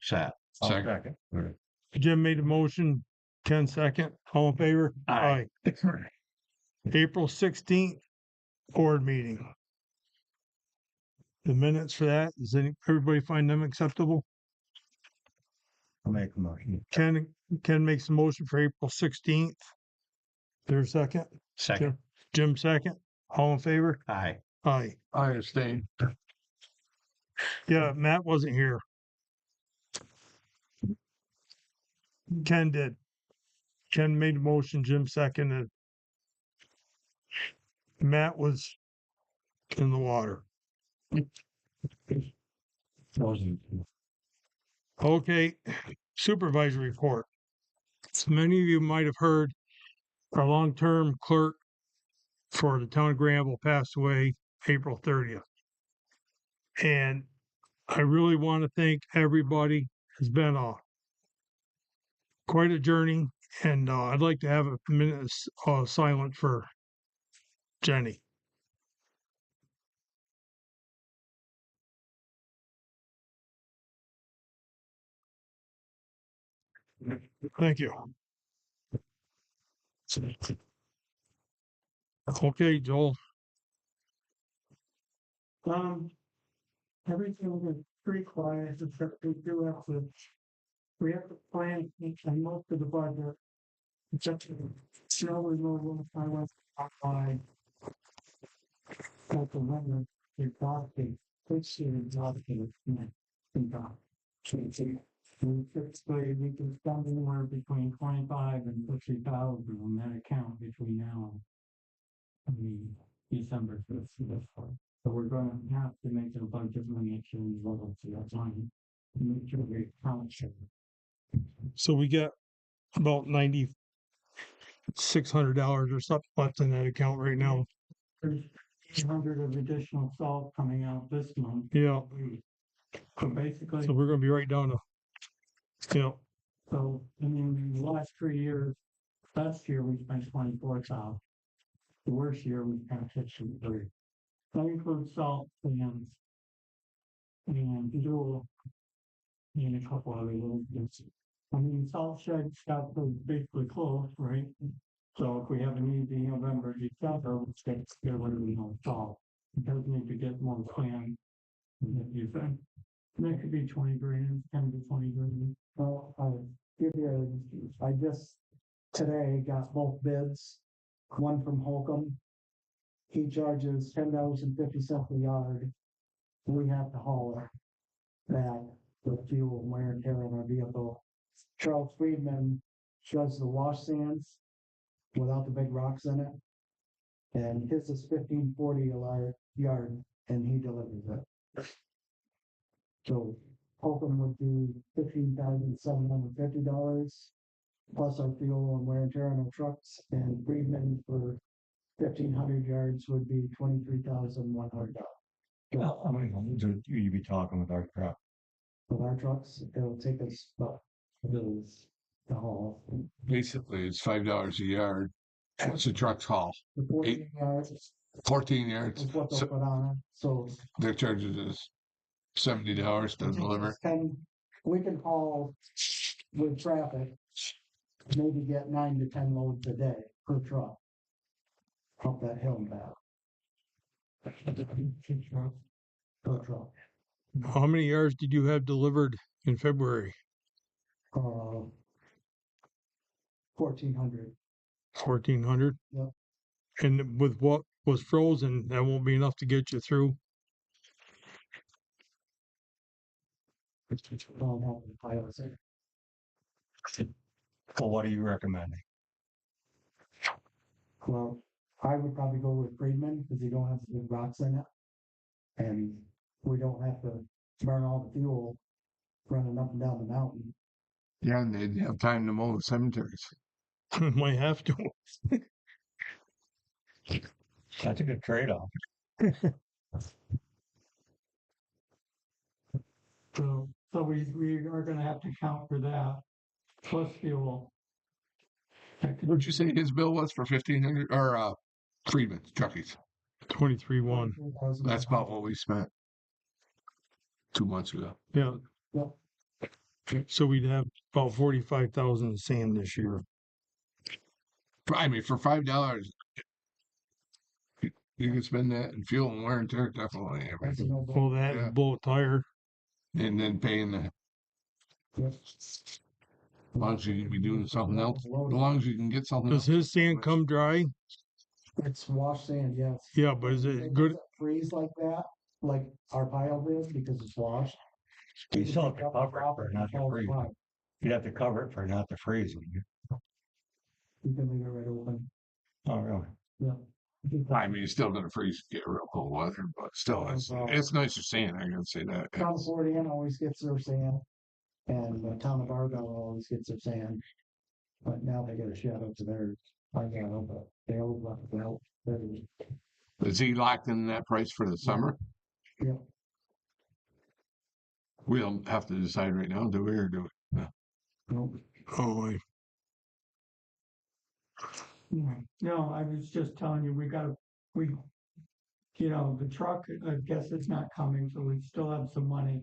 set. Second. Jim made a motion, Ken second, all in favor? Aye. April 16th, board meeting. The minutes for that, does everybody find them acceptable? I'll make a motion. Ken makes a motion for April 16th. There's a second? Second. Jim second, all in favor? Aye. Aye. I abstain. Yeah, Matt wasn't here. Ken did. Ken made a motion, Jim seconded. Matt was in the water. Okay, supervisory report. Many of you might have heard our long-term clerk for the town of Granville passed away April 30th. And I really want to thank everybody. It's been quite a journey, and I'd like to have a minute of silence for Jenny. Thank you. Okay, Joel. Everything was pretty quiet, except we have to plan and most of the budget. Except for snow removal, I went by. At the winter, exhausting, exhausting. And typically, we can spend anywhere between 25 and 50,000 on that account between now and December 5th. So we're going to have to make a bunch of money change levels to that time. Make sure we count. So we got about $9,600 or something left in that account right now. There's 800 of additional salt coming out this month. Yeah. So basically, So we're gonna be right down to, yeah. so I mean, the last 3 years, last year we spent 24,000. The worst year we spent 63. That includes salt and fuel and a couple other little bits. I mean, salt shed's got those basically closed, right? So if we have an easy November, December, let's get rid of the salt. It does need to get more planned. You think? That could be 20 grand, 10 to 20 grand. Well, I just today got both bids, one from Holcomb. He charges $10.50 a yard. We have to haul it back with fuel and wear and tear on our vehicle. Charles Friedman does the wash sands without the big rocks in it. And his is $15.40 a yard, and he delivers it. So Holcomb would do $15,750 plus our fuel and wear and tear on our trucks, and Friedman for 1,500 yards would be $23,100. How many homes would you be talking with our truck? With our trucks, it'll take us about the haul. Basically, it's $5 a yard. What's the truck's haul? The 14 yards 14 yards. is what they'll So put on it. So their charges is $70 to deliver. we can haul with traffic, maybe get 9 to 10 loads a day per truck. Up that hill and back. Per truck. How many yards did you have delivered in February? 1,400. 1,400? Yep. And with what was frozen, that won't be enough to get you through? Don't have the pilots there. Well, what are you recommending? Well, I would probably go with Friedman because you don't have the big rocks in it. And we don't have to burn all the fuel running up and down the mountain. Yeah, and they'd have time to mow the cemeteries. Might have to. That's a good trade-off. So we are gonna have to count for that, plus fuel. What'd you say his bill was for 1,500 or Friedman's truckies? 23,100. That's about what we spent 2 months ago. Yeah. Yep. So we'd have about 45,000 in sand this year. I mean, for $5, you can spend that in fuel and wear and tear, definitely. I That's a mean, no-brainer. Pull that Yeah. and blow a tire. and then paying the, Yep. as long as you can be doing something else, as long as you can get something Does else. his sand come dry? It's washed sand, yes. Yeah, but is It it good? doesn't freeze like that, like our pile did, because it's washed. You just still have pick to up and cover it drop for it not and to haul it freeze. by. You'd have to cover it for not to freeze. You can leave it right open, Oh, really? yeah. I mean, it's still gonna freeze, get real cold weather, but still, it's nicer sand, I gotta say that. Town of Fort Ann always gets their sand, and the town of Argyle always gets their sand. But now they get a shed up to theirs, Argyle, but they always left it out. Is he locked in that price for the summer? Yeah. We don't have to decide right now, do we, or do we? Nope. Oh, No, I was just telling you, the truck, I guess it's not coming, so we still have some money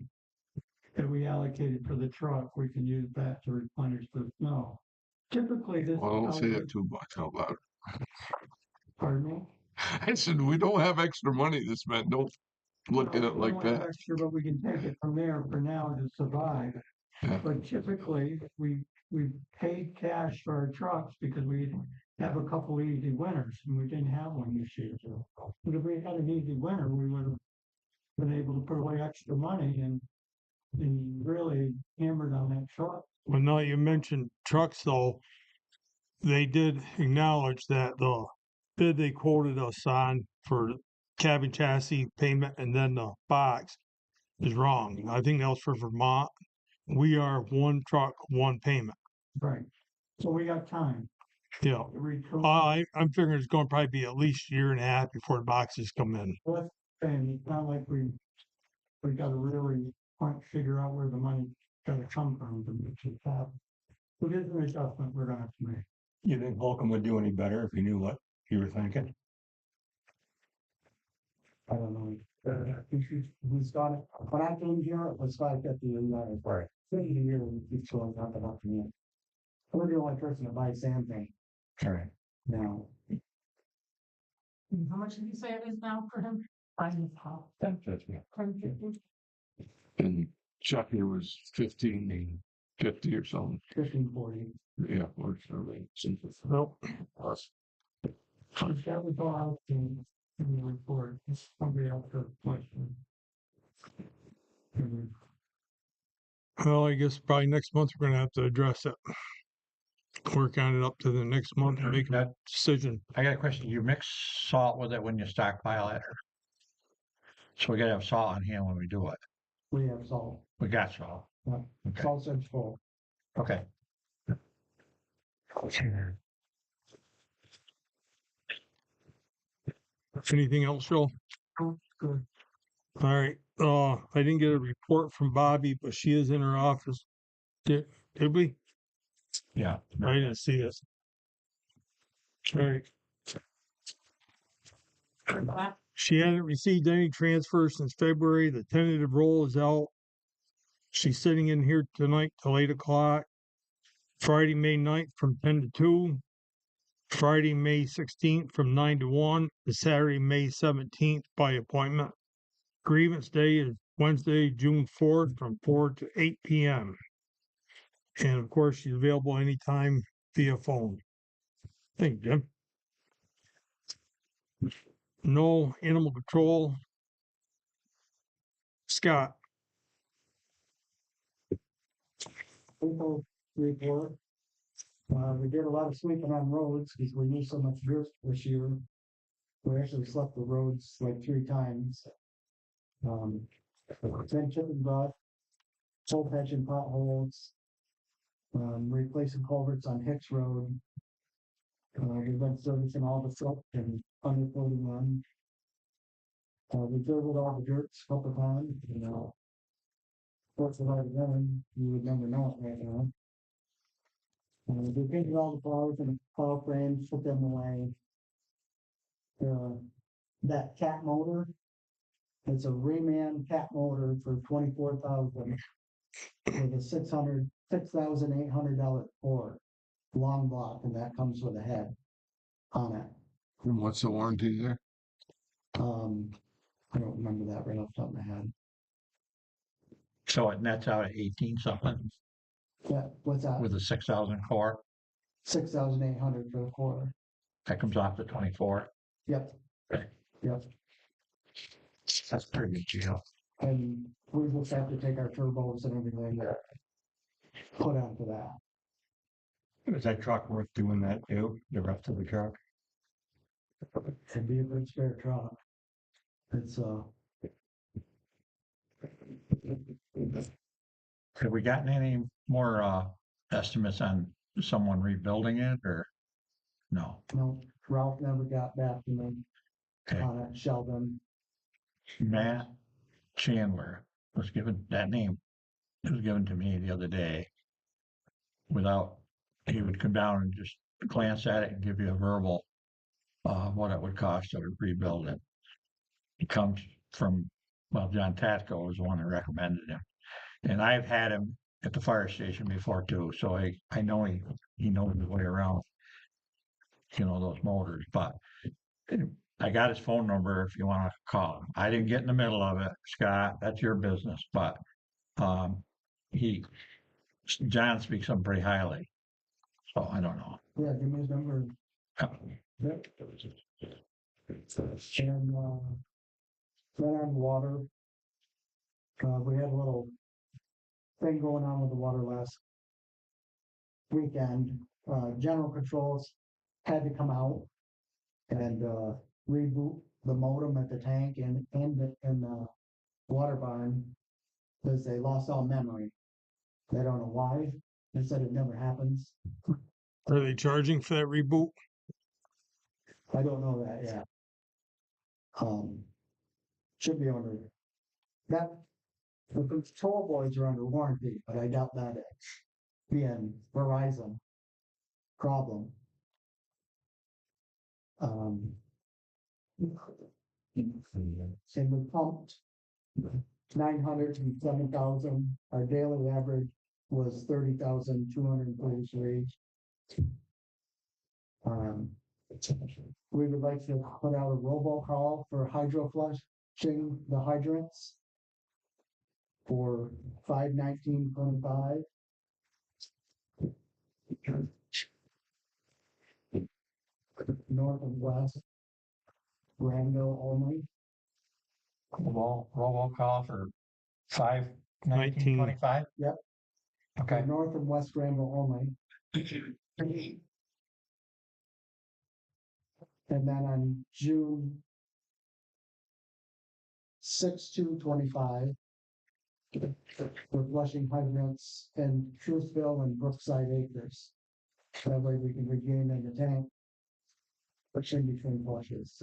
that we allocated for the truck. We can use that to replenish the snow. Typically, this. Well, don't say that too much out loud. Pardon me? I said, we don't have extra money to spend, don't look at No, it we like don't have that. extra, but we can take it from there for now to survive. Yeah. But typically, we paid cash for our trucks because we have a couple easy winters, and we didn't have one this year. But if we had an easy winter, we would have been able to put away extra money and really hammered on that truck. well, now you mentioned trucks though. They did acknowledge that the bid they quoted us on for cabin chassis payment and then the box is wrong. I think that was for Vermont. We are one truck, one payment. Right. So we got time Yeah. to recoup. I'm figuring it's going to probably be at least a year and a half before the boxes come in. And it's not like we got to really figure out where the money got to come from to make it happen. It is an adjustment we're gonna have to make. You think Holcomb would do any better if he knew what you were thinking? I don't know. He's got it, when I came here, it was 550 a year. Right. 50 a year, and keeps going up and up and up. We're the only person to buy sand thing All right. now. How much did you say it is now for him? 1050. And Chucky was 1550 or something. 1540. Yeah, or something. Well, That was all out in the report. Somebody else has a question. well, I guess probably next month we're going to have to address it. Work on it up to the next month and make a That- decision. I got a question. You mix salt with it when you stockpile it? So we gotta have salt on hand when we do it. We have salt. We got salt. Yeah. Okay. Salt sedge full. Okay. Anything else, Joe? Good. All right. I didn't get a report from Bobby, but she is in her office. Did we? Yeah. I didn't see this. All right. She hadn't received any transfers since February. The tentative roll is out. She's sitting in here tonight till 8 o'clock. Friday, May 9th from 10 to 2. Friday, May 16th from 9 to 1. The Saturday, May 17th by appointment. Grievance day is Wednesday, June 4th from 4 to 8 p.m. And of course, she's available anytime via phone. Thank you, Jim. No animal control. Scott, People report. We did a lot of sweeping on roads because we used so much dirt this year. We actually swept the roads like 3 times. Then chipping brush, soul patching potholes, replacing culverts on Hicks Road. We've been servicing all the truck and underfloating runs. We dribbled all the dirt a couple times, Of course, without it done, you would never know it right now. We painted all the plows and the plow frames, put them away. That cat motor, it's a reman cat motor for 24,000. with a $6,800 cord, long block, and that comes with a head on it. And what's the warranty there? I don't remember that right off the top of my head. So it nets out at 18 something Yeah, what's that? with a 6,000 core. 6,800 for the cord. That comes off to 24. Yep. Okay. Yep. That's pretty good deal. And we just have to take our turbos and everything that put onto that. Is that truck worth doing that too? The rest of the truck? It'd be a good spare truck. It's Have we gotten any more estimates on someone rebuilding it or no? no, Ralph never got back to me Okay. on it. Sheldon. Matt Chandler was given that name. It was given to me the other day without, he would come down and just glance at it and give you a verbal what it would cost to rebuild it. It comes from, well, John Tatko was the one that recommended him. And I've had him at the fire station before too, so I know he knows his way around, those motors, but I got his phone number if you want to call him. I didn't get in the middle of it, Scott, that's your business, but John speaks of him pretty highly. So I don't know. Yeah, give me his number. Yep. And right on water. We had a little thing going on with the water last weekend. General controls had to come out and reboot the modem at the tank and the water barn because they lost all memory. They don't know why. They said it never happens. Are they charging for that reboot? I don't know that yet. Should be under that. The control boards are under warranty, but I doubt that it's being Verizon problem. And we pumped 907,000. Our daily average was 30,233. We would like to put out a robocall for hydro flushing the hydrants for $519.25. North and west, Granville only. Robocall for 519.25. Yep. Okay. North and west Granville only. And then on June 6/2/25, we're flushing hydrants in Truthville and Brookside Acres. That way we can regain in the tank. Push in between flushes.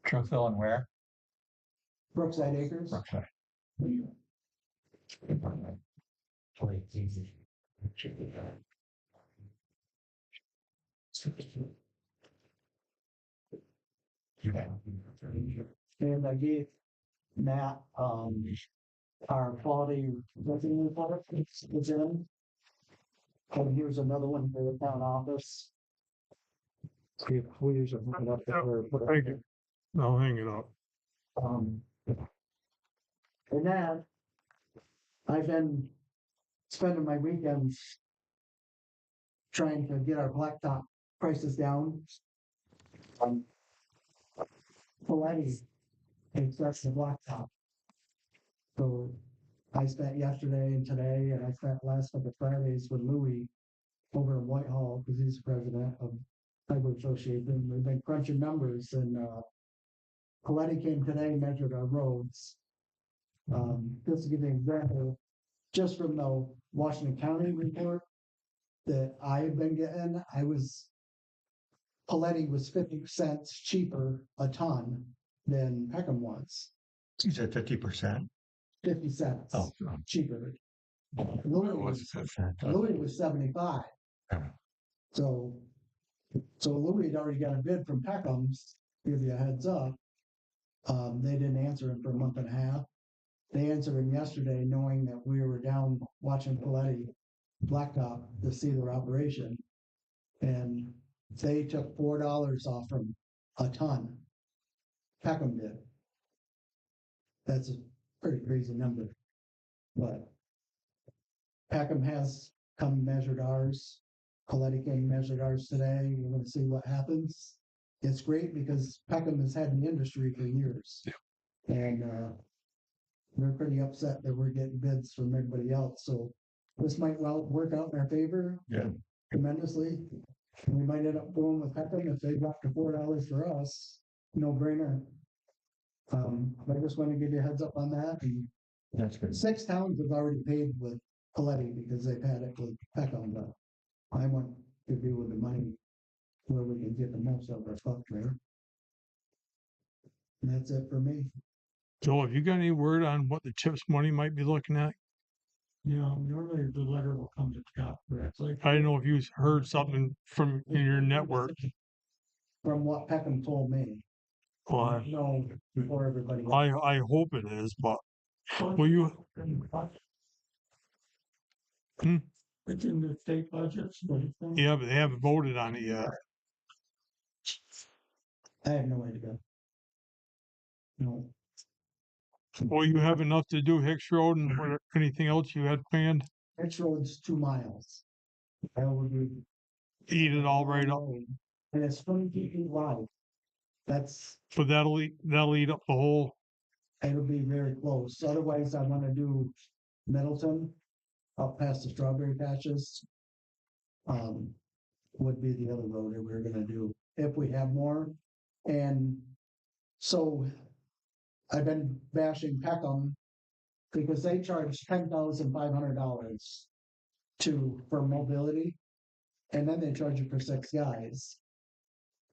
Truthville and where? Brookside Acres. Okay. And I gave Matt our quality living report was in. And here's another one for the town office. Please look it up there. Thank you. I'll hang it up. And then I've been spending my weekends trying to get our blacktop prices down. Plenty access to blacktop. So I spent yesterday and today, and I spent last couple of Fridays with Louis over in Whitehall because he's the president of Highway Association. We've been crunching numbers, and Coletti came today, measured our roads. Just to give you an example, just from the Washington County report that I've been getting, Coletti was 50 cents cheaper a ton than Peckham was. You said 50%? 50 cents Oh, cheaper. Louis was 75. Yeah. So Louis had already got a bid from Peckham's, give you a heads up. They didn't answer him for a month and a half. They answered him yesterday, knowing that we were down watching Paletti Blacktop to see their operation. And they took $4 off from a ton. Peckham did. That's a pretty crazy number. But Peckham has come measured ours. Paletti came measured ours today. We're gonna see what happens. It's great because Peckham has had an industry for years. Yeah. And they're pretty upset that we're getting bids from everybody else, so this might well work out in our favor. Yeah. Tremendously. We might end up going with Peckham if they drop to $4 for us, no brainer. I just want to give you a heads up on that, and That's good. 6 towns have already paid with Paletti because they've had it with Peckham, but I want to do with the money where we can get the most out of our fuck trailer. And that's it for me. Joel, have you got any word on what the CHIPS money might be looking at? Normally the letter will come to Scott directly. I don't know if you heard something from in your network. From what Peckham told me, Well, no, before everybody else. I hope it is, but will you? Hmm? It's in the state budgets, but it's in- Yeah, but they haven't voted on it yet. I have no idea. No, Will you have enough to do Hicks Road and anything else you had planned? Rich Road's 2 miles. I would be. Eat it all right up, And it's 20 feet wide. That's, but that'll eat the whole. it'll be very close. Otherwise, I wanna do Middleton up past the strawberry patches. Would be the other road that we're gonna do if we have more. And so I've been bashing Peckham because they charge $10,500 for mobility. And then they charge you for 6 guys.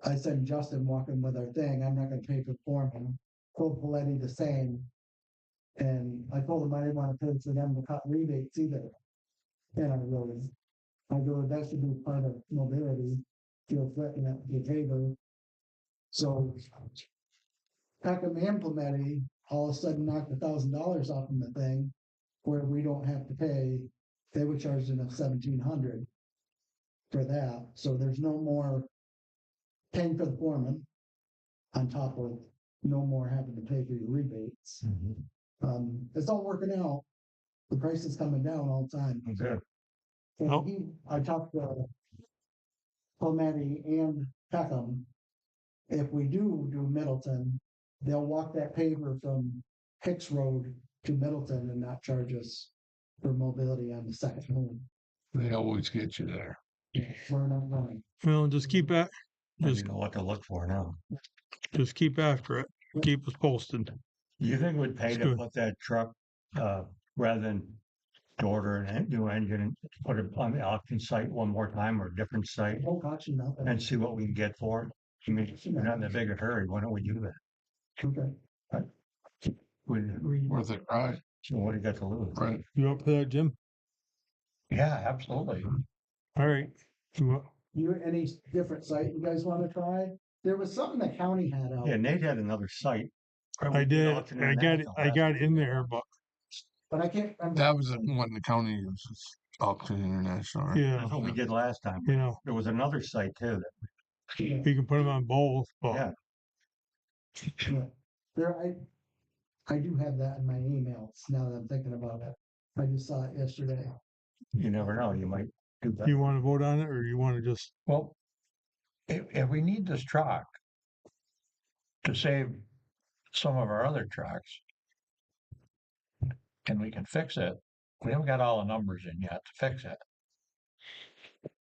I send Justin walking with our thing. I'm not gonna pay for foreman. Told Paletti the same. And I told him I didn't want to pay for them to cut rebates either. And I go, that should be part of mobility. Feel threatened at the table. So Peckham and Paletti all of a sudden knocked $1,000 off from the thing where we don't have to pay. They would charge them $1,700 for that. So there's no more paying for the foreman on top of no more having to pay for your rebates. It's all working out. The price is coming down all the time. Good. And Oh. I talked to Palmetti and Peckham. If we do Middleton, they'll walk that paver from Hicks Road to Middleton and not charge us for mobility on the second home. They always get you there. We're not running. Well, just keep at, I just know what to look for now. just keep after it. Keep us posted. Do you think it would pay That's to good. put that truck, rather than to order a new engine and put it on the auction site one more time or a different site No auction, nothing. and see what we can get for it? I mean, we're not in a big hurry. Why don't we do that? Okay. Worth it, right? So what do you got to lose? Right. You up for that, Jim? Yeah, absolutely. All right. Any different site you guys want to try? There was something the county had out. Yeah, Nate had another site. I did. I got in there, but But I can't remember. That was the one the county was up to international. Right? yeah, That's what we did last time. you know, There was another site too. we can put them on both, but Yeah. Yeah. There, I do have that in my emails now that I'm thinking about it. I just saw it yesterday. You never know. You might do that. you want to vote on it or you want to just, Well, if we need this truck to save some of our other trucks, and we can fix it, we haven't got all the numbers in yet to fix it.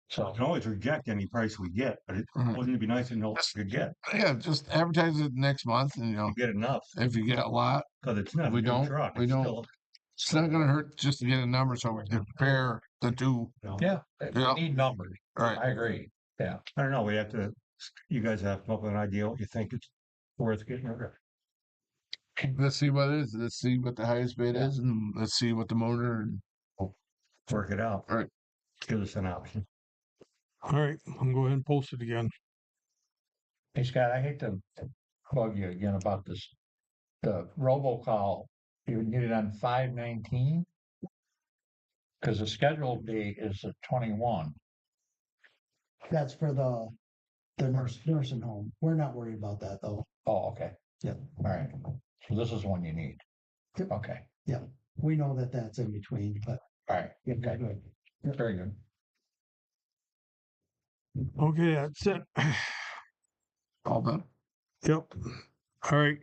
So We can always reject any price we get, but Right. wouldn't it be nice to know what we could get? Yeah, just advertise it next month, and Get enough, if you get a lot, because it's not If a we new don't, truck. we It's don't. still, it's not gonna hurt just to get a number so we can compare the two. yeah, Yeah. we need numbers. Right. I agree. Yeah. I don't know. We have to, you guys have to come up with an idea what you think it's worth getting rid of. Let's see what it is. Let's see what the highest bid is, and let's see what the motor. And Work it out. Right. Give us an option. all right, I'm going ahead and post it again. Hey, Scott, I hate to bug you again about this the robocall, you would get it on 5/19? Cause the scheduled date is the 21. That's for the nursing home. We're not worried about that though. Oh, okay. Yep. All right. So this is one you need. Yep. Okay. We know that that's in between, but All right. yeah, we're Okay. good. Very good. Okay, that's it. All done. Yep. All right.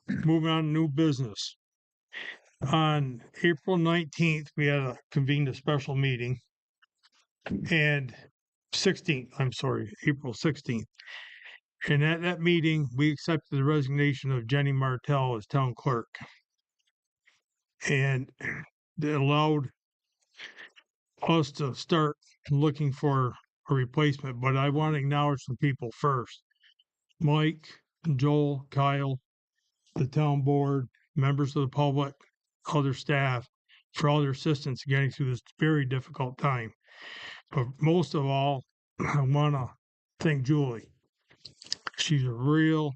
Moving on to new business. On April 19th, we had convened a special meeting. And 16th, I'm sorry, April 16th. And at that meeting, we accepted the resignation of Jenny Martell as town clerk. And it allowed us to start looking for a replacement, but I want to acknowledge some people first. Mike, Joel, Kyle, the town board, members of the public, other staff, for all their assistance in getting through this very difficult time. But most of all, I want to thank Julie. She's a real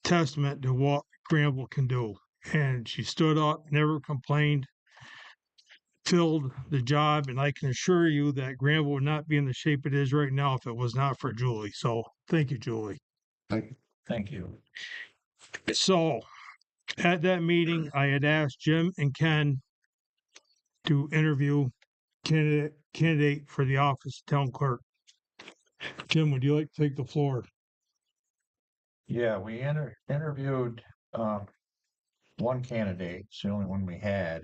testament to what Granville can do. And she stood up, never complained, filled the job, and I can assure you that Granville would not be in the shape it is right now if it was not for Julie. So thank you, Julie. Thank you. So at that meeting, I had asked Jim and Ken to interview candidate for the office of town clerk. Jim, would you like to take the floor? Yeah, we interviewed one candidate. It's the only one we had,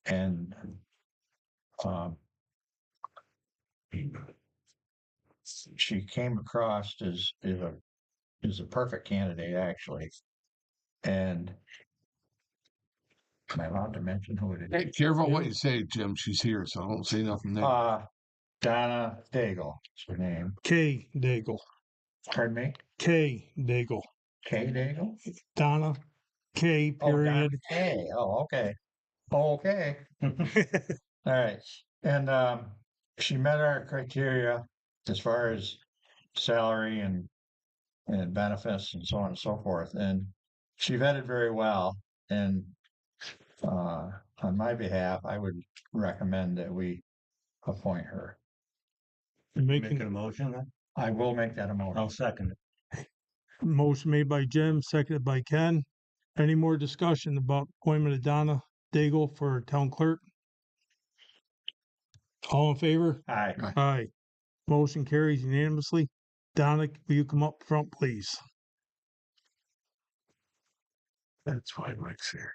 and she came across as a perfect candidate actually. And am I allowed to mention who it is? Hey, careful what you say, Jim. She's here, so I don't say nothing there. Donna Daigle is her name. Kay Daigle. Pardon me? Kay Daigle. Kay Daigle? Donna K. Oh, Donna Period. Kay. Oh, okay. Okay. All right. And she met our criteria as far as salary and benefits and so on and so forth. And she vetted very well. And on my behalf, I would recommend that we appoint her. Making a motion then? I will make that a motion. I'll second it. Motion made by Jim, seconded by Ken. Any more discussion about appointment of Donna Daigle for town clerk? All in favor? Aye. Aye. Motion carries unanimously. Donna, will you come up front, please? That's why Mike's here.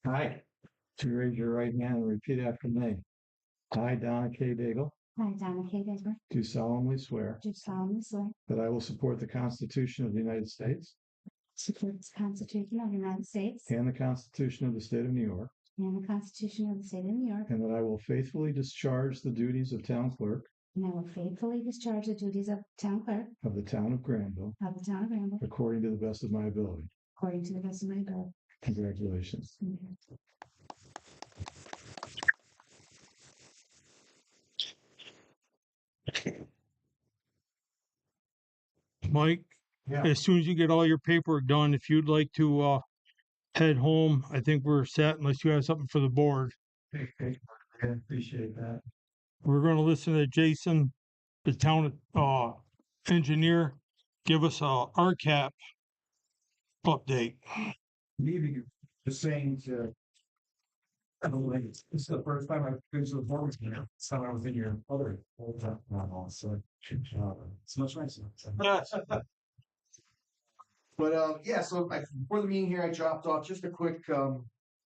Hi. To raise your right hand and repeat after me. I, Donna K. Daigle, I, Donna K. Baker, do solemnly swear do solemnly swear that I will support the Constitution of the United States support the Constitution of the United States and the Constitution of the State of New York, and the Constitution of the State of New York, and that I will faithfully discharge the duties of town clerk and I will faithfully discharge the duties of town clerk of the town of Granville of the town of Granville according to the best of my ability. according to the best of my ability. Congratulations. Mike, Yeah. as soon as you get all your paperwork done, if you'd like to head home, I think we're set unless you have something for the board. I appreciate that. We're gonna listen to Jason, the town engineer, give us a RCAP update. Maybe just saying to, I don't know, this is the first time I've been to the board, you know, so I was in your other old town hall, so it's much nicer. But yeah, so before the meeting here, I dropped off just a quick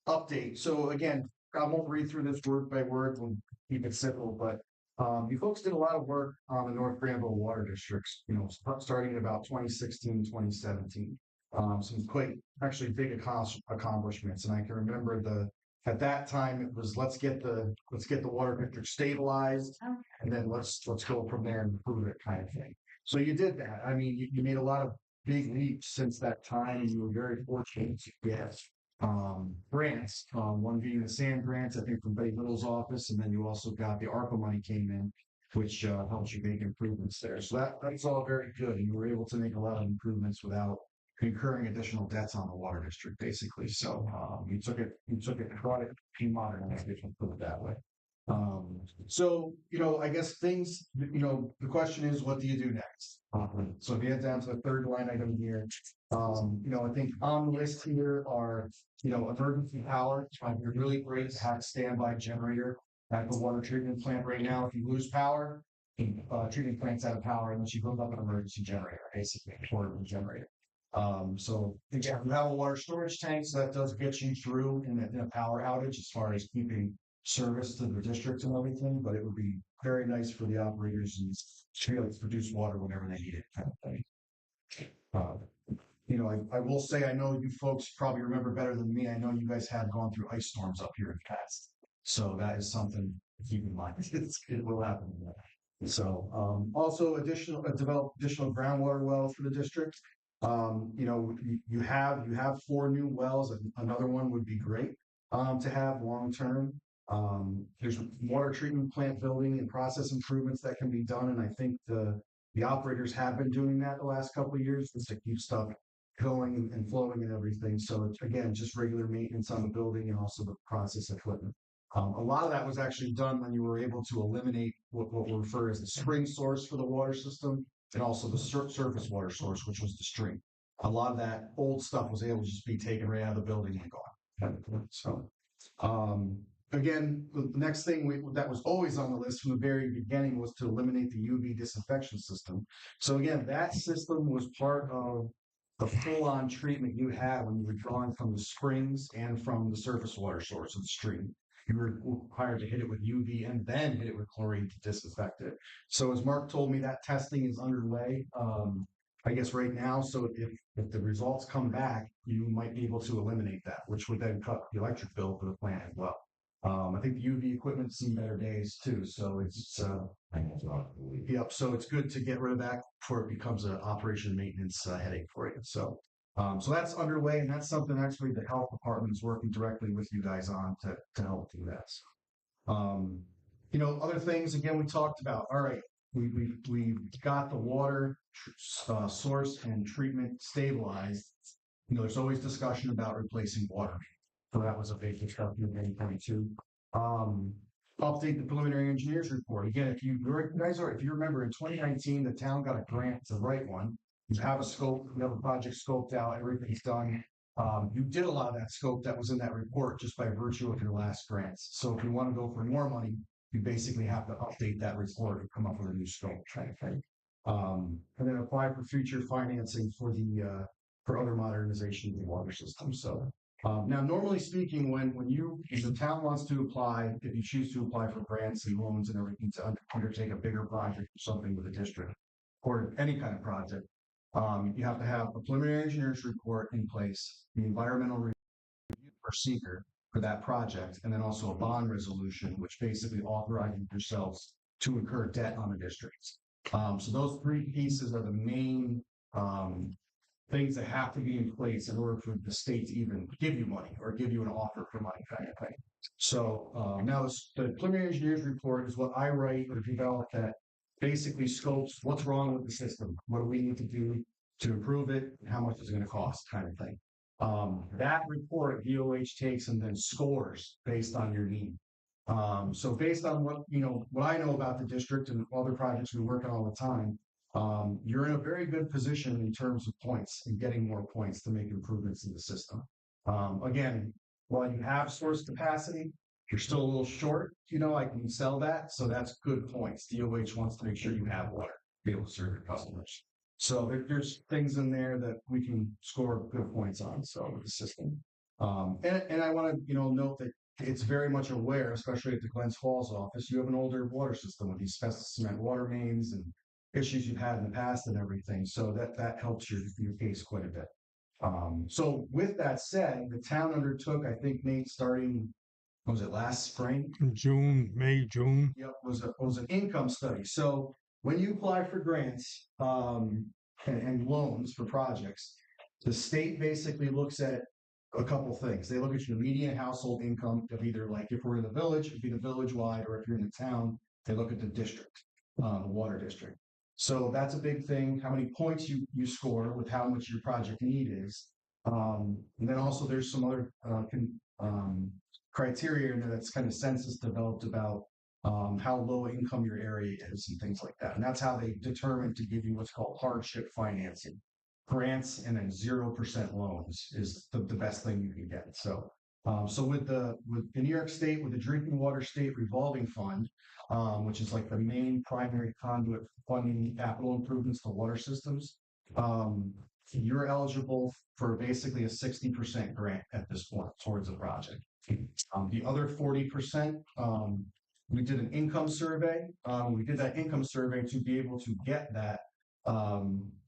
update. So again, I won't read through this word by word and keep it simple, but you folks did a lot of work on the North Granville water districts, you know, starting in about 2016, 2017. Some quite actually big accomplishments. And I can remember at that time it was let's get the water district stabilized and then let's go from there and improve it kind of thing. So you did that. I mean, you made a lot of big leaps since that time. You were very fortunate to get grants, one being the sand grants, I think from Betty Little's office, and then you also got the ARPA money came in. which helps you make improvements there. So that's all very good. And you were able to make a lot of improvements without incurring additional debts on the water district, basically. So you took it, and brought it to modernized, if you put it that way. So, I guess things, the question is, what do you do next? So if you head down to the third line item here, I think on the list here are, emergency power. It might be really great to have a standby generator at the water treatment plant right now. If you lose power, treatment plant's out of power unless you build up an emergency generator, basically, a portable generator. So again, you have a water storage tank, so that does get you through in a power outage as far as keeping service to the district and everything, but it would be very nice for the operators and to be able to produce water whenever they need it, kind of thing. I will say, I know you folks probably remember better than me. I know you guys have gone through ice storms up here in the past. So that is something to keep in mind. It will happen. So also develop additional groundwater wells for the district. You have 4 new wells. Another one would be great to have long term. There's water treatment plant building and process improvements that can be done, and I think the operators have been doing that the last couple of years just to keep stuff going and flowing and everything. So it's, again, just regular maintenance on the building and also the process equipment. A lot of that was actually done when you were able to eliminate what we refer as the spring source for the water system, and also the surface water source, which was the stream. A lot of that old stuff was able to just be taken right out of the building and gone. So, again, the next thing that was always on the list from the very beginning was to eliminate the UV disinfection system. So again, that system was part of the full-on treatment you had when you were drawing from the springs and from the surface water source of the stream. You were required to hit it with UV and then hit it with chlorine to disinfect it. So as Mark told me, that testing is underway, I guess right now. So if the results come back, you might be able to eliminate that, which would then cut the electric bill for the plant as well. I think the UV equipment's seen better days too. So it's, so it's good to get rid of that before it becomes an operation maintenance headache for you. So that's underway, and that's something actually the health department is working directly with you guys on to help do that. So, other things, again, we talked about, all right, we got the water source and treatment stabilized. There's always discussion about replacing water. So that was a big discussion in 2022. Update the preliminary engineers report. Again, if you remember in 2019, the town got a grant to write one. You have a scope, you have a project scoped out, everything's done. You did a lot of that scope that was in that report just by virtue of your last grants. So if you want to go for more money, you basically have to update that report and come up with a new scope kind of thing. And then apply for future financing for other modernization of the water system. So now, normally speaking, when the town wants to apply, if you choose to apply for grants and loans and everything to undertake a bigger project or something with a district or any kind of project, you have to have a preliminary engineer's report in place, the environmental review or seeker for that project, and then also a bond resolution, which basically authorizes yourselves to incur debt on the district. So those 3 pieces are the main things that have to be in place in order for the state to even give you money or give you an offer for money kind of thing. So now the preliminary engineer's report is what I write or develop that basically scopes what's wrong with the system, what do we need to do to improve it, and how much is it going to cost kind of thing. That report DOH takes and then scores based on your need. So based on what I know about the district and other projects we work on all the time, you're in a very good position in terms of points and getting more points to make improvements in the system. Again, while you have source capacity, you're still a little short. I can sell that. So that's good points. DOH wants to make sure you have water to be able to serve your customers. So there's things in there that we can score good points on. So with the system. And I want to, note that it's very much aware, especially at the Glens Falls office, you have an older water system with these asbestos cement water mains and issues you've had in the past and everything. So that helps your case quite a bit. So with that said, the town undertook, I think, Nate, starting, was it last spring? May, June. Yep, was an income study. So when you apply for grants and loans for projects, the state basically looks at a couple things. They look at your median household income of either, like if we're in the village, it'd be the village-wide, or if you're in the town, they look at the district. the water district. So that's a big thing, how many points you score with how much your project need is. And then also there's some other criteria in there that's kind of census developed about how low income your area is and things like that. And that's how they determine to give you what's called hardship financing. Grants and then 0% loans is the best thing you can get. So with the New York State, with the Drinking Water State Revolving Fund, which is like the main primary conduit for funding capital improvements to water systems, you're eligible for basically a 60% grant at this point towards the project. The other 40%, we did an income survey. We did that income survey to be able to get that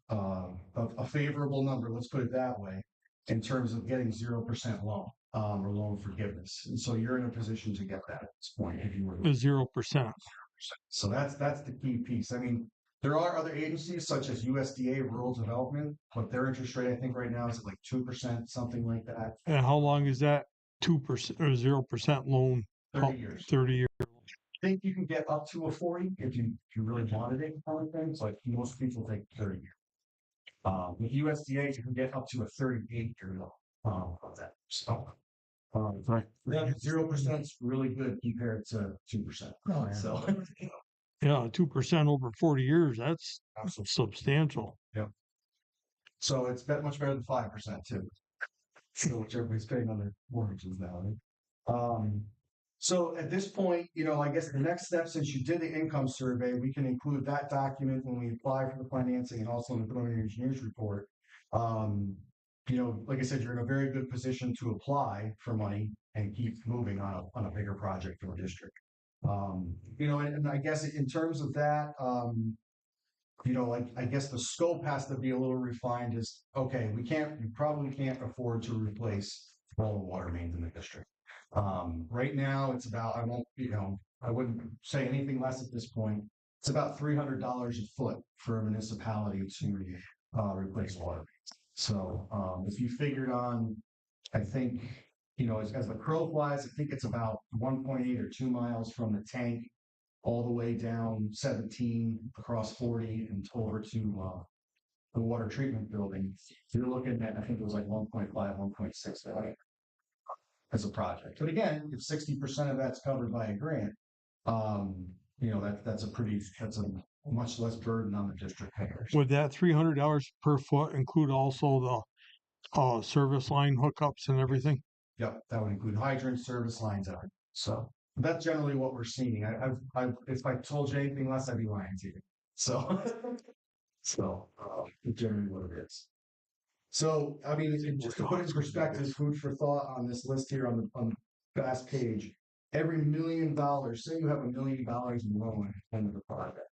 a favorable number, let's put it that way, in terms of getting 0% loan or loan forgiveness. And so you're in a position to get that at this point if you were The 0%. so that's the key piece. I mean, there are other agencies such as USDA Rural Development, but their interest rate I think right now is at like 2%, something like that. And how long is that 2% or 0% loan? 30 years. 30 years. I think you can get up to a 40 if you really wanted it kind of thing. But most people take 30 years. With USDA, you can get up to a 38-year loan of that. So, Right. 0% is really good compared to 2%. Oh, yeah. So, Yeah, 2% over 40 years. That's absolutely. substantial. So it's much better than 5% too. So which everybody's paying on their mortgages now. Right? So at this point, I guess the next step, since you did the income survey, we can include that document when we apply for the financing and also in the preliminary engineers report. Like I said, you're in a very good position to apply for money and keep moving on a bigger project for a district. And I guess in terms of that, I guess the scope has to be a little refined is, okay, we probably can't afford to replace all the water mains in the district. Right now it's about, I wouldn't say anything less at this point. It's about $300 a foot for a municipality to replace water mains. So if you figured on, I think, as the crow flies, I think it's about 1.8 or 2 miles from the tank all the way down 17 across 40 and over to the water treatment building. You're looking at, I think it was like 1.5, 1.6 million as a project. But again, if 60% of that's covered by a grant, that's a much less burden on the district payers. Would that $300 per foot include also the service line hookups and everything? Yep, that would include hydrants, service lines, everything. So that's generally what we're seeing. If I told you anything less, I'd be lying to you. So, generally what it is. So, I mean, just to put it in perspective, food for thought on this list here on the last page. Every $1 million, say you have $1 million in loan at the end of the project,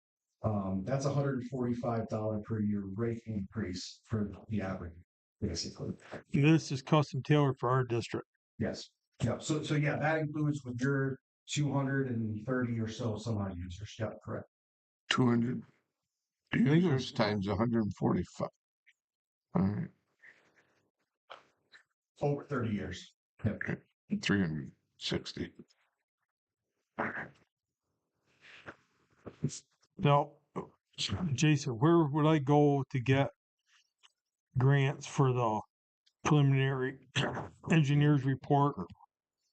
that's $145 per year rate increase for the average, basically. This is custom tailored for our district. Yes. Yeah. So yeah, that includes with your 230 or so some odd users. Yeah, correct. 200 users times 145. All right. Over 30 years. Yep. 360. Now, Jason, where would I go to get grants for the preliminary engineers report?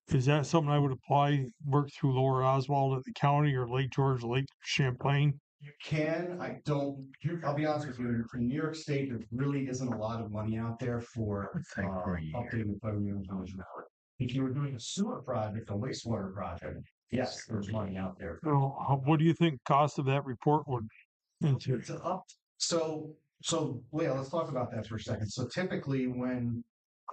Is that something I would apply, work through Lower Oswald at the county or Lake George, Lake Champlain? You can. I'll be honest with you. In New York State, there really isn't a lot of money out there for updating the preliminary engineers report. If you were doing a sewer project, a wastewater project, yes, there's money out there. So, what do you think cost of that report would entail? It's up. So Leah, let's talk about that for a second. So typically when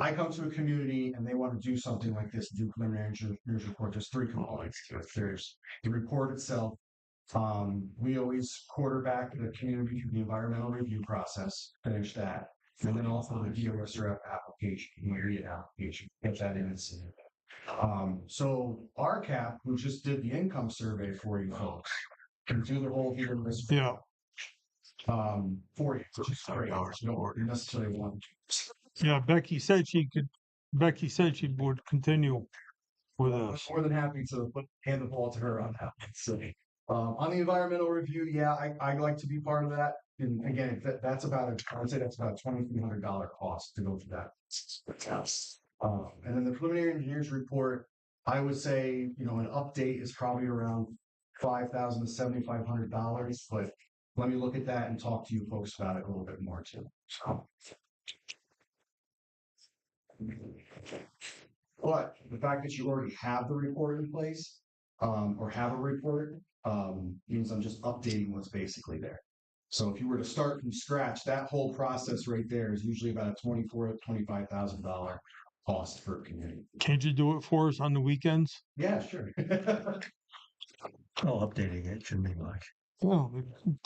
I come to a community and they want to do something like this, do preliminary engineers report, there's 3 components to it. There's the report itself. We always quarterback the community through the environmental review process, finish that. And then also the DOSRF application, get that in and submit that. So RCAP, who just did the income survey for you folks, can do the whole hearing list Yeah. for you, which is great. You don't necessarily want to. Yeah, Becky said she would continue with us. More than happy to hand the ball to her on that. So, On the environmental review, yeah, I like to be part of that. And again, that's about I would say that's about $2,300 cost to go through that. And then the preliminary engineers report, I would say, an update is probably around $5,000 to $7,500, but let me look at that and talk to you folks about it a little bit more too. So. But the fact that you already have the report in place, or have a report, means I'm just updating what's basically there. So if you were to start from scratch, that whole process right there is usually about a $24,000 to $25,000 cost for a community. Can't you do it for us on the weekends? Yeah, sure. Well, updating it shouldn't be much. Well,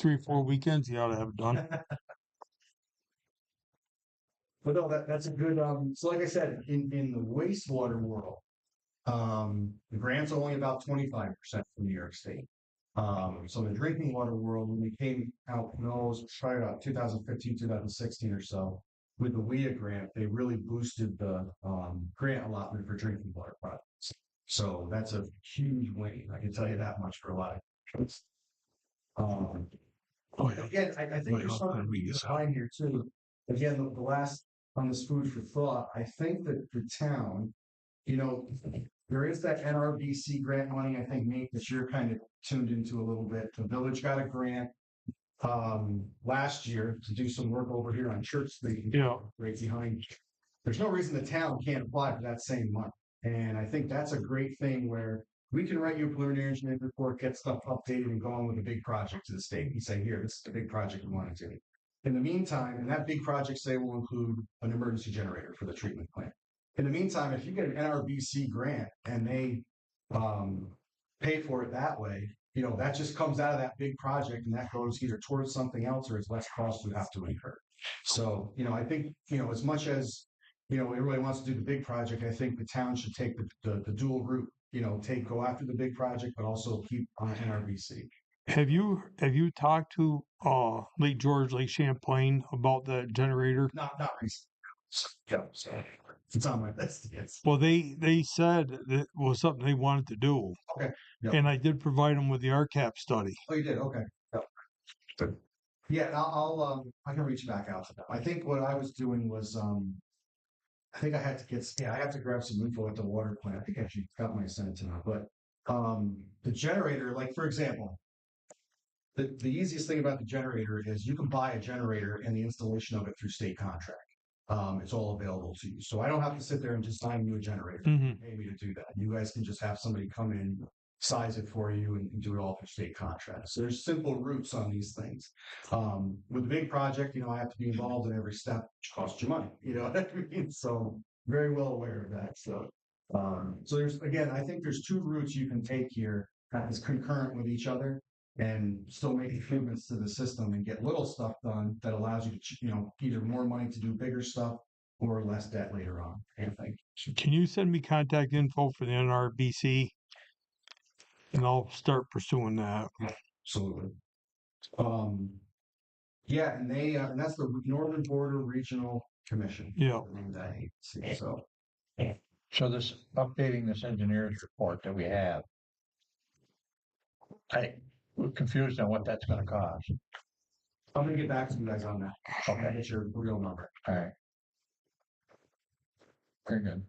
3 or 4 weekends, you ought to have it done. But no, that's a good, so like I said, in the wastewater world, the grant's only about 25% from New York State. So the drinking water world, when we came out, it was probably about 2015, 2016 or so, with the WIA grant, they really boosted the grant allotment for drinking water projects. So that's a huge win. I can tell you that much for a lot of again, I think there's something we can find here too. Again, the last on this food for thought, I think that the town, there is that NRBC grant money, I think, Nate, that you're kind of tuned into a little bit. The village got a grant last year to do some work over here on Church Street. Yeah. Right behind. There's no reason the town can't apply for that same money. And I think that's a great thing where we can write you a preliminary engineering report, get stuff updated and go on with a big project to the state. You say, here, this is the big project we want to do. In the meantime, and that big project, say, will include an emergency generator for the treatment plant. In the meantime, if you get an NRBC grant and they pay for it that way, that just comes out of that big project and that goes either towards something else or it's less cost you have to incur. So, I think, as much as, everybody wants to do the big project, I think the town should take the dual route, go after the big project, but also keep on NRBC. Have you talked to Lake George, Lake Champlain about the generator? Not recently. So it's on my list. Yes. Well, they said that was something they wanted to do. Okay. Yep. And I did provide them with the RCAP study. Oh, you did? Okay. Yep. Yeah, I can reach back out to them. I think what I was doing was, I think I had to I have to grab some info at the water plant. I think I actually got my sent to them, but the generator, like for example, the easiest thing about the generator is you can buy a generator and the installation of it through state contract. It's all available to you. So I don't have to sit there and just sign you a generator. Mhm. Pay me to do that. You guys can just have somebody come in, size it for you and do it all through state contract. So there's simple routes on these things. With a big project, I have to be involved in every step, which costs you money. You know what I mean? So very well aware of that. So there's, again, I think there's two routes you can take here that is concurrent with each other and still make improvements to the system and get little stuff done that allows you to, either more money to do bigger stuff or less debt later on. I think. Can you send me contact info for the NRBC? And I'll start pursuing that. Absolutely. Yeah, and they and that's the Northern Border Regional Commission. Yeah. So this updating this engineer's report that we have, we're confused on what that's going to cost. I'm gonna get back to you guys on that. Okay, get your real number. All right. Very good.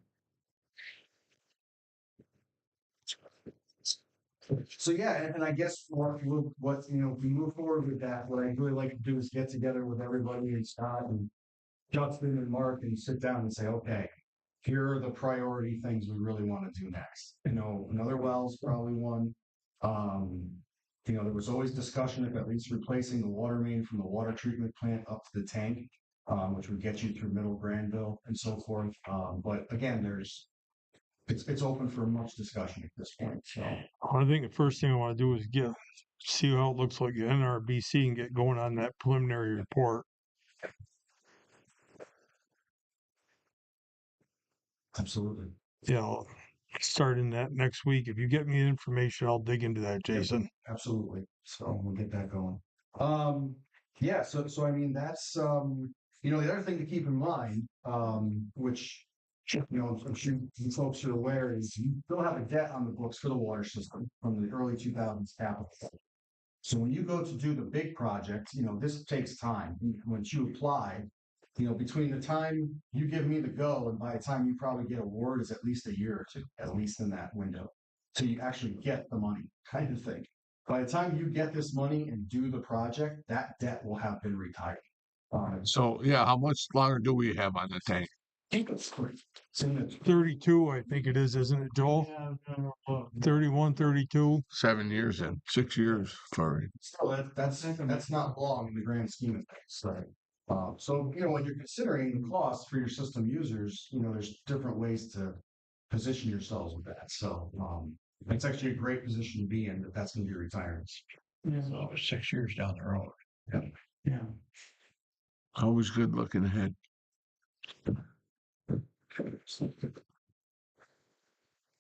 So yeah, and I guess what if we move forward with that, what I'd really like to do is get together with everybody and Scott and Justin and Mark and sit down and say, okay, here are the priority things we really want to do next. Another well's probably one. There was always discussion of at least replacing the water main from the water treatment plant up to the tank, which would get you through Middle Granville and so forth. But again, it's open for much discussion at this point. So I think the first thing I want to do is see how it looks like the NRBC and get going on that preliminary report. absolutely. Yeah, I'll start in that next week. If you get me information, I'll dig into that, Jason. Absolutely. So we'll get that going. Yeah. So I mean, that's the other thing to keep in mind, which I'm sure you folks are aware, is you still have a debt on the books for the water system from the early 2000s capital. So when you go to do the big project, this takes time. Once you apply, between the time you give me the go and by the time you probably get a word is at least a year or two, at least in that window. So you actually get the money, kind of thing. By the time you get this money and do the project, that debt will have been retired. So, yeah, how much longer do we have on the tank? I think it's free. It's in the 32, I think it is, isn't it, Joel? 31, 32. 7 years in, 6 years, sorry. So that's not long in the grand scheme of things. Right? So when you're considering the cost for your system users, there's different ways to position yourselves with that. So it's actually a great position to be in. That's going to be retirement. So 6 years down the road. Yeah. Always good looking ahead.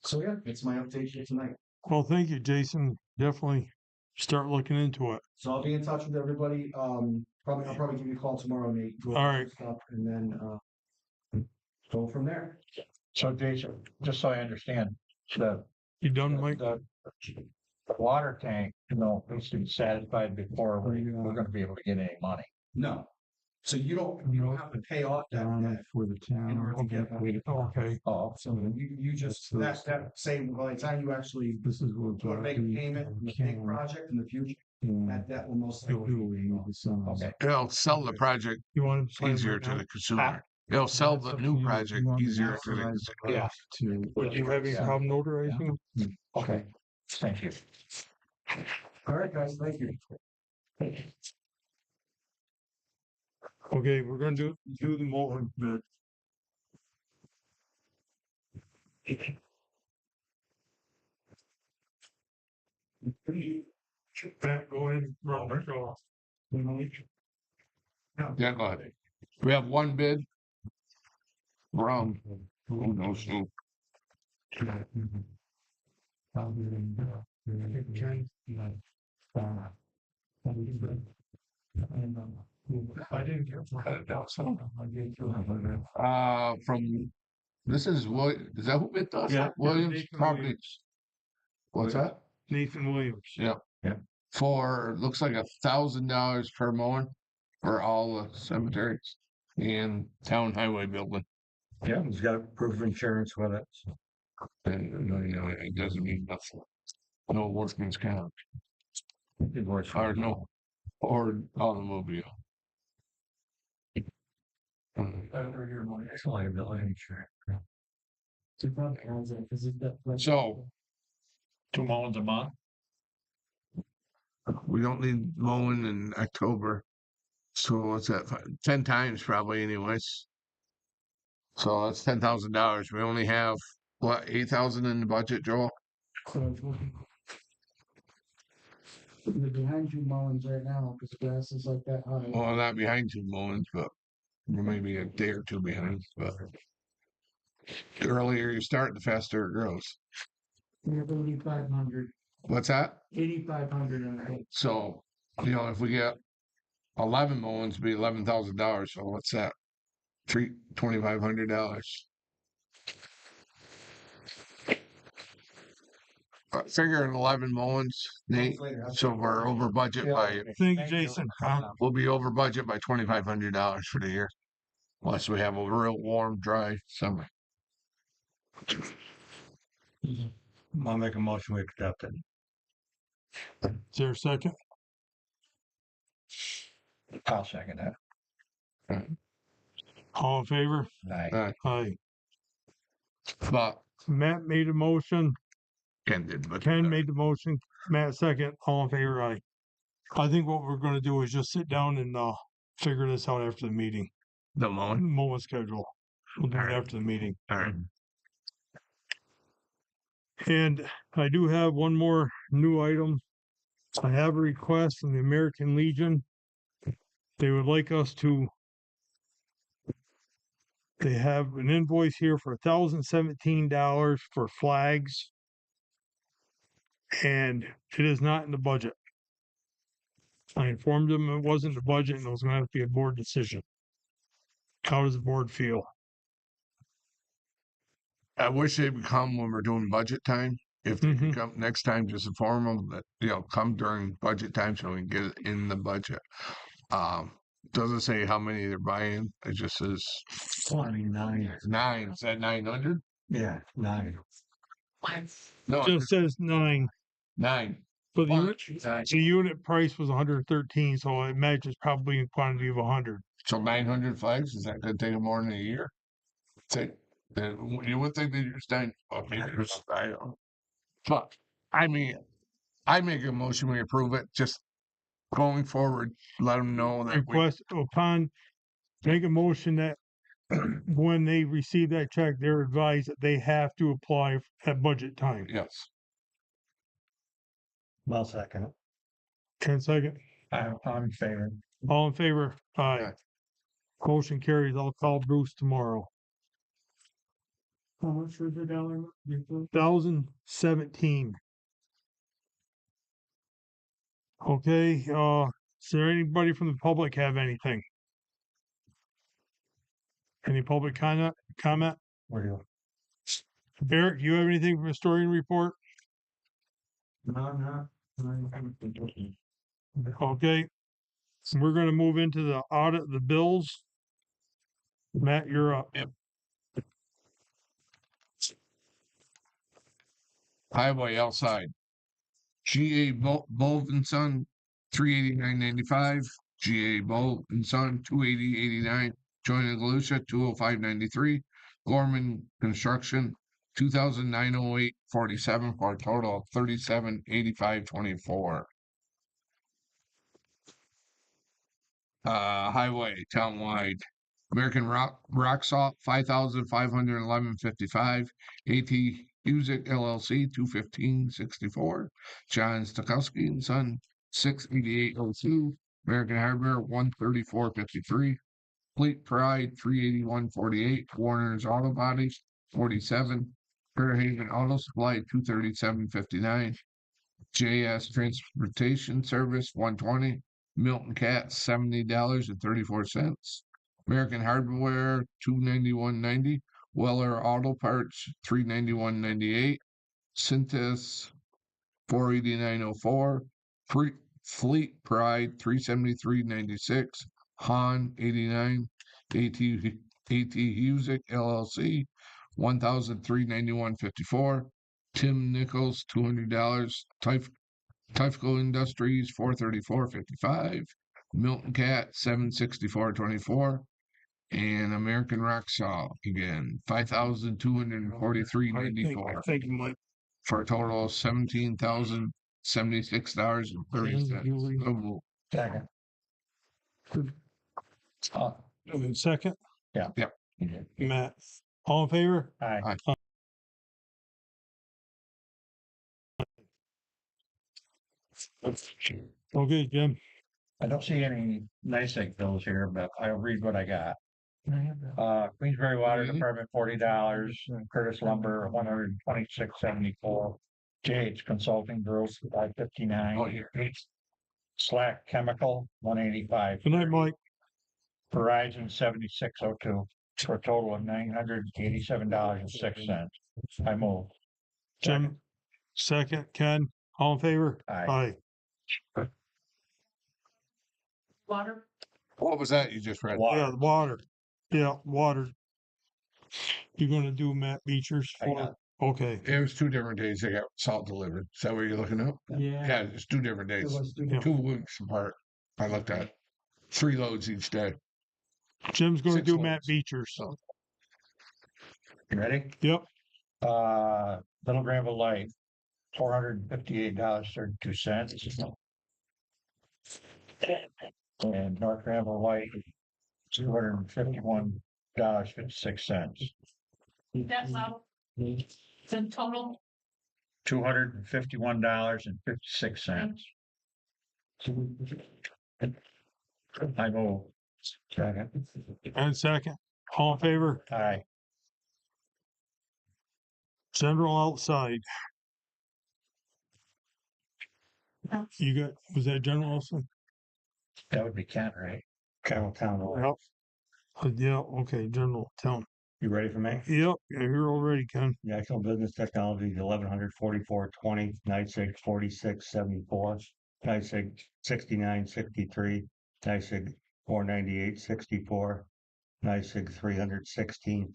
So yeah, it's my update here tonight. Well, thank you, Jason. Definitely start looking into it. So I'll be in touch with everybody. I'll probably give you a call tomorrow, Nate. All right. Stuff, and then go from there. So Jason, just so I understand, You done, Mike? the water tank, needs to be satisfied before we're gonna be able to get any money. No. So you don't have to pay off that debt For the in order to get that. Okay. Oh, So you just that say by the time you actually This is what. go to make a payment in the big project in the future, that debt will most likely be gone. okay. It'll sell the project You want to easier to the consumer. It'll sell the new project easier to the consumer. Yeah. Would you have any problem notarizing? Okay, thank you. All right, guys, thank you. Okay, we're gonna do the mowing bid. Pat, go ahead and run the show. Yeah, go ahead. We have one bid from, who knows who. I didn't get. From, this is what, is that who bid us? Yeah, Williams Nathan Property. Williams. What's that? Nathan Williams. Yeah. For, looks like $1,000 per mowing for all the cemeteries and town highway building. Yeah, he's got proof of insurance with it. And, it doesn't mean nothing. No workman's comp, It works for or no, or automobile. It's liability insurance. So, 2 mowings a month? we don't need mowing in October. So what's that? 10 times probably anyways. So that's $10,000. We only have what, 8,000 in the budget, Joel? They're behind you mowings right now, because the grass is like that high. Well, not behind 2 mowings, but we're maybe a day or 2 behind. But the earlier you start, the faster it grows. We have 8,500, What's that? 8,500 in it. So, if we get 11 mowings, it'd be $11,000. So what's that? $2,500. Figuring 11 mowings, Nate. So we're over budget by, Thank you, Jason. we'll be over budget by $2,500 for the year. Unless we have a real warm, dry summer. I'll make a motion, we accept it. Is there a second? I'll second that. All in favor? Aye. Aye. But Matt made a motion. Ken did, but Ken made the motion. Matt second. All in favor? Aye. I think what we're gonna do is just sit down and figure this out after the meeting. the mowing. Mowing schedule. We'll do it Alright. after the meeting. All right. And I do have one more new item. I have a request from the American Legion. They would like us to. They have an invoice here for $1,017 for flags. And it is not in the budget. I informed them it wasn't in the budget and it was gonna have to be a board decision. How does the board feel? I wish they'd come when we're doing budget time. If they Mhm. could come next time, just inform them that, come during budget time so we can get it in the budget. Doesn't say how many they're buying. It just says 29. 9. Is that 900? Yeah, 9. No, Just says 9, 9. but Nine. the unit price was 113, so I imagine it's probably in quantity of 100. So 900 flags, is that gonna take them more than a year? Take, you would think that you're staying, okay, I don't. But, I mean, I make a motion, we approve it, just going forward, let them know that we, Request upon, make a motion that when they receive that check, they're advised that they have to apply at budget time. yes. Well, second. 10 second. I'm in favor. All in favor? Aye. Aye. Motion carries. I'll call Bruce tomorrow. How much was the dollar? 1,017. Okay, is there anybody from the public have anything? Any public comment? Where do you? Eric, you have anything from historian report? No. Okay. We're gonna move into the audit of the bills. Matt, you're up. Highway outside. GA Bove and Son, 389.95. GA Bove and Son, 280.89. Joint and Galusha, 205.93. Gorman Construction, 2,908.47 for a total of 37.85.24. Highway townwide. American Rock Salt, 5,511.55. AT Music LLC, 215.64. John Stokowski and Son, 688.02. American Hardware, 134.53. Fleet Pride, 381.48. Warner's Auto Body, 47. Fairhaven Auto Supply, 237.59. JS Transportation Service, 120. Milton Cat, $70.34. American Hardware, $291.90. Weller Auto Parts, $391.98. Synthes, $489.04. Fleet Pride, $373.96. Han, $89. AT Music LLC, $1,391.54. Tim Nichols, $200. Typical Industries, $434.55. Milton Cat, $764.24. And American Rock Salt again, $5,243.94 I think you might. for a total of $17,076.30. Second. Second? Yeah. Yep. Matt, all in favor? Aye. Aye. Okay, Jim. I don't see any NYSEG bills here, but I'll read what I got. Queensbury Water Really? Department, $40. Curtis Lumber, $126.74. JH Consulting Group, $559. Oh, here. Slack Chemical, $185. Good night, Mike. Verizon, $76.02, for a total of $987.06. I move. Jim, second. Ken, all in favor? Aye. Water, What was that you just read? Yeah, the water. Yeah, water. You're gonna do Matt Beecher's I for, got okay. It was 2 different days they got salt delivered. Is that what you're looking up? Yeah, it's 2 different It days. was due Yeah. 2 weeks apart. I looked at it. 3 loads each day. Jim's gonna 6 do loads. Matt Beecher's. You ready? Yep. Little Granville Light, $458.32. And North Granville Light, $251.56. that's out. It's in total, $251.56. I move. Second. And second, all in favor? Aye. General outside. You got, was that general also? That would be Kent, right? Carroll Town. Yep. Yeah, okay, general town. You ready for me? Yep, yeah, you're already, Ken. National Business Technology, 1144.20, NYSEG 4674, NYSEG 6963, NYSEG 498.64, NYSEG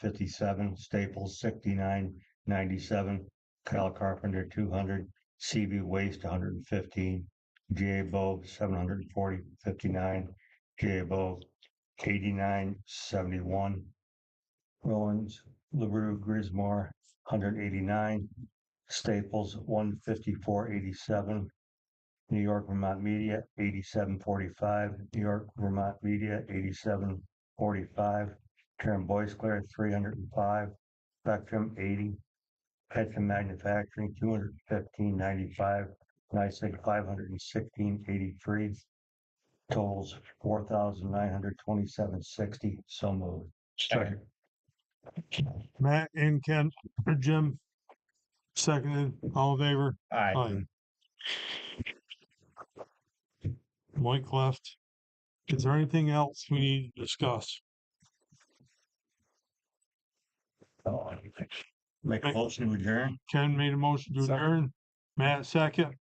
316.57, Staples 69.97, Kyle Carpenter 200, CV Waste 115, GA Bow 740.59, GA Bow 89.71, Rollins LaRue Grismore 189, Staples 154.87, New York Vermont Media 87.45, New York Vermont Media 87.45, Karen Boyclair 305, Spectrum 80, Petron Manufacturing 215.95, NYSEG 516.83, totals 4,927.60. So moved. Second. Matt and Ken, or Jim, seconded, all in favor? Aye. Aye. Mike left. Is there anything else we need to discuss? Make a motion to adjourn. Ken made a motion to Second. adjourn. Matt, second.